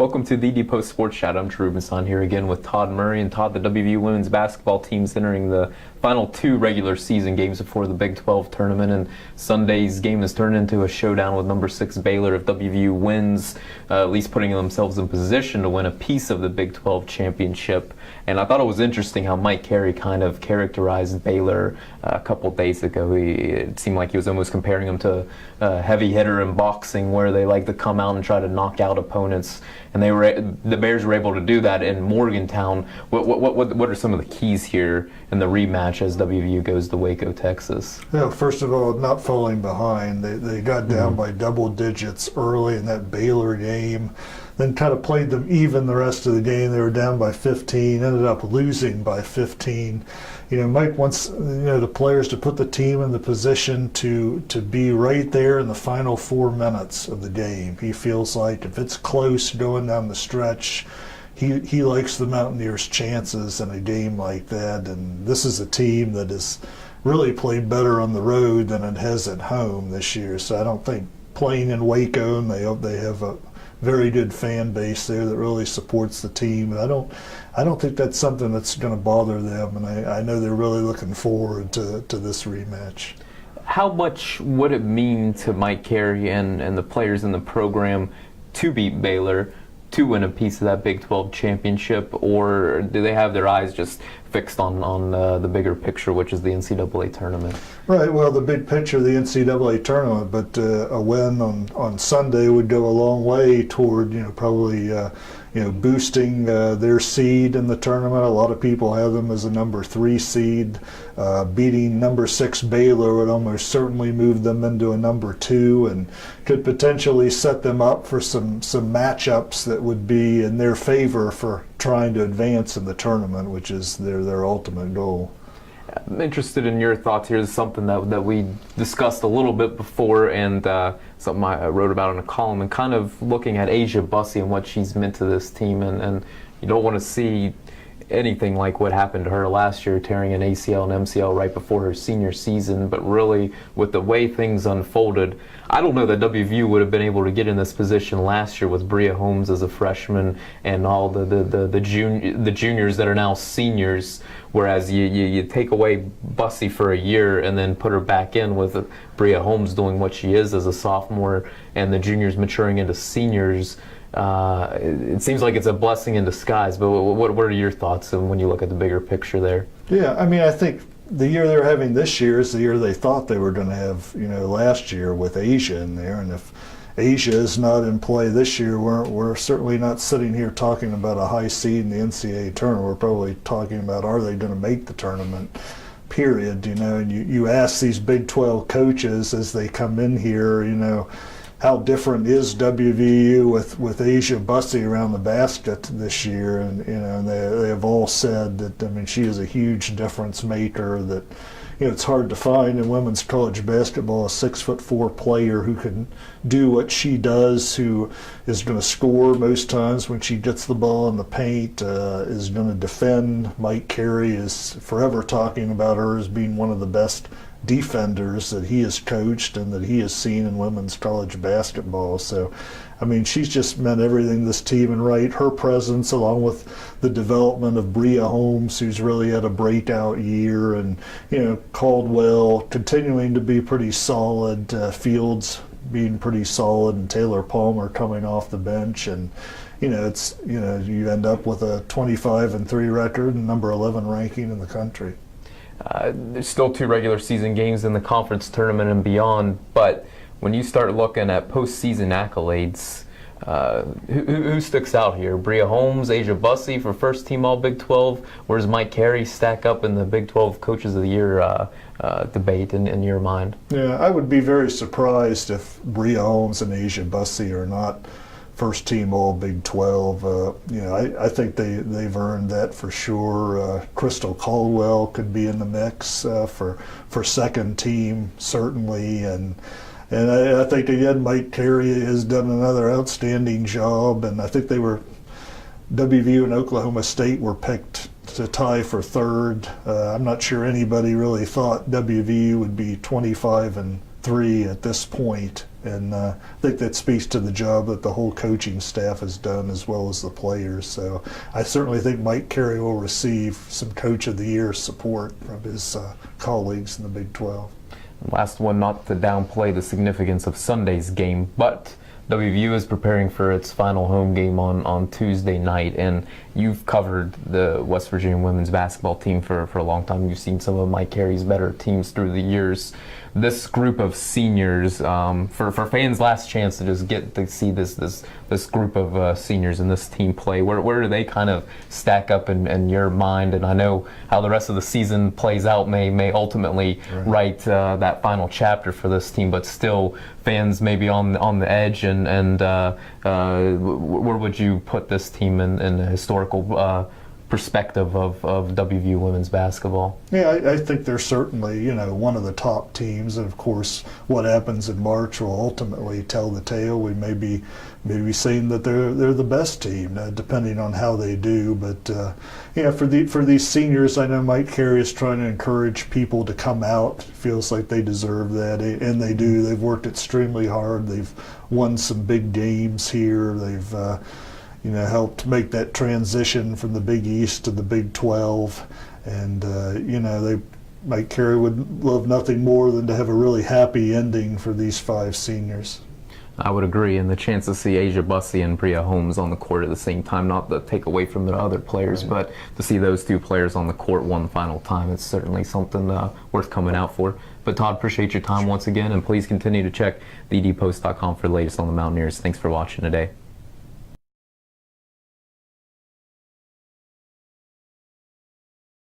Welcome to the DPost Sports Chat. I'm Drew Masson here again with Todd Murray. And Todd, the WVU women's basketball team's entering the final two regular season games before the Big 12 tournament, and Sunday's game has turned into a showdown with number 6 Baylor. If WVU wins, at least putting themselves in position to win a piece of the Big 12 championship. And I thought it was interesting how Mike Carey kind of characterized Baylor a couple days ago. It seemed like he was almost comparing them to a heavy hitter in boxing, where they like to come out and try to knock out opponents. And the Bears were able to do that in Morgantown. What are some of the keys here in the rematch as WVU goes to Waco, Texas? Yeah, first of all, not falling behind. They got down by double digits early in that Baylor game, then kind of played them even the rest of the game. They were down by 15, ended up losing by 15. Mike wants the players to put the team in the position to be right there in the final 4 minutes of the game. He feels like if it's close going down the stretch, he likes the Mountaineers' chances in a game like that. And this is a team that has really played better on the road than it has at home this year. So I don't think playing in Waco, and they have a very good fan base there that really supports the team. I don't think that's something that's going to bother them, and I know they're really looking forward to this rematch. How much would it mean to Mike Carey and the players in the program to beat Baylor, to win a piece of that Big 12 championship, or do they have their eyes just fixed on the bigger picture, which is the NCAA tournament? Right, well, the big picture of the NCAA tournament, but a win on Sunday would go a long way toward, probably boosting their seed in the tournament. A lot of people have them as a number 3 seed. Beating number 6 Baylor would almost certainly move them into a number 2 and could potentially set them up for some matchups that would be in their favor for trying to advance in the tournament, which is their ultimate goal. I'm interested in your thoughts here. This is something that we discussed a little bit before, and something I wrote about in a column, and kind of looking at Asia Bussey and what she's meant to this team. And you don't want to see anything like what happened to her last year, tearing an ACL and MCL right before her senior season. But really, with the way things unfolded, I don't know that WVU would have been able to get in this position last year with Bria Holmes as a freshman and all the juniors that are now seniors. Whereas you take away Bussey for a year and then put her back in with Bria Holmes doing what she is as a sophomore, and the juniors maturing into seniors. It seems like it's a blessing in disguise, but what are your thoughts when you look at the bigger picture there? Yeah, I think the year they're having this year is the year they thought they were going to have, last year with Asia in there. And if Asia is not in play this year, we're certainly not sitting here talking about a high seed in the NCAA tournament. We're probably talking about, are they going to make the tournament, period. And you ask these Big 12 coaches as they come in here, how different is WVU with Asia Bussey around the basket this year? And they have all said that, she is a huge difference maker. That it's hard to find in women's college basketball a 6'4" player who can do what she does, who is going to score most times when she gets the ball in the paint, is going to defend. Mike Carey is forever talking about her as being one of the best defenders that he has coached and that he has seen in women's college basketball. So, she's just meant everything this team, and right, her presence along with the development of Bria Holmes, who's really had a breakout year, and Caldwell continuing to be pretty solid, Fields being pretty solid, and Taylor Palmer coming off the bench, and you end up with a 25-3 record and number 11 ranking in the country. There's still 2 regular season games in the conference tournament and beyond, but when you start looking at postseason accolades, who sticks out here? Bria Holmes, Asia Bussey for first team All Big 12? Where does Mike Carey stack up in the Big 12 Coaches of the Year debate in your mind? Yeah, I would be very surprised if Bria Holmes and Asia Bussey are not first team All Big 12. I think they've earned that for sure. Crystal Caldwell could be in the mix for second team certainly, and I think again Mike Carey has done another outstanding job, and I think WVU and Oklahoma State were picked to tie for third. I'm not sure anybody really thought WVU would be 25-3 at this point And I think that speaks to the job that the whole coaching staff has done as well as the players. So I certainly think Mike Carey will receive some Coach of the Year support from his colleagues in the Big 12. Last one, not to downplay the significance of Sunday's game, but WVU is preparing for its final home game on Tuesday night, and you've covered the West Virginia women's basketball team for a long time. You've seen some of Mike Carey's better teams through the years. This group of seniors, for fans' last chance to just get to see this group of seniors and this team play, where do they kind of stack up in your mind? And I know how the rest of the season plays out may ultimately write that final chapter for this team, but still fans may be on the edge, and where would you put this team in a historical perspective of WVU women's basketball? Yeah, I think they're certainly, one of the top teams, and of course what happens in March will ultimately tell the tale. We may be saying that they're the best team, depending on how they do. But for these seniors, I know Mike Carey is trying to encourage people to come out. Feels like they deserve that, and they do. They've worked extremely hard. They've won some big games here. They've helped make that transition from the Big East to the Big 12. And, Mike Carey would love nothing more than to have a really happy ending for these 5 seniors. I would agree, and the chance to see Asia Bussey and Bria Holmes on the court at the same time, not to take away from the other players, but to see those 2 players on the court one final time, it's certainly something worth coming out for. But Todd, appreciate your time once again, and please continue to check TheDPost.com for the latest on the Mountaineers. Thanks for watching today.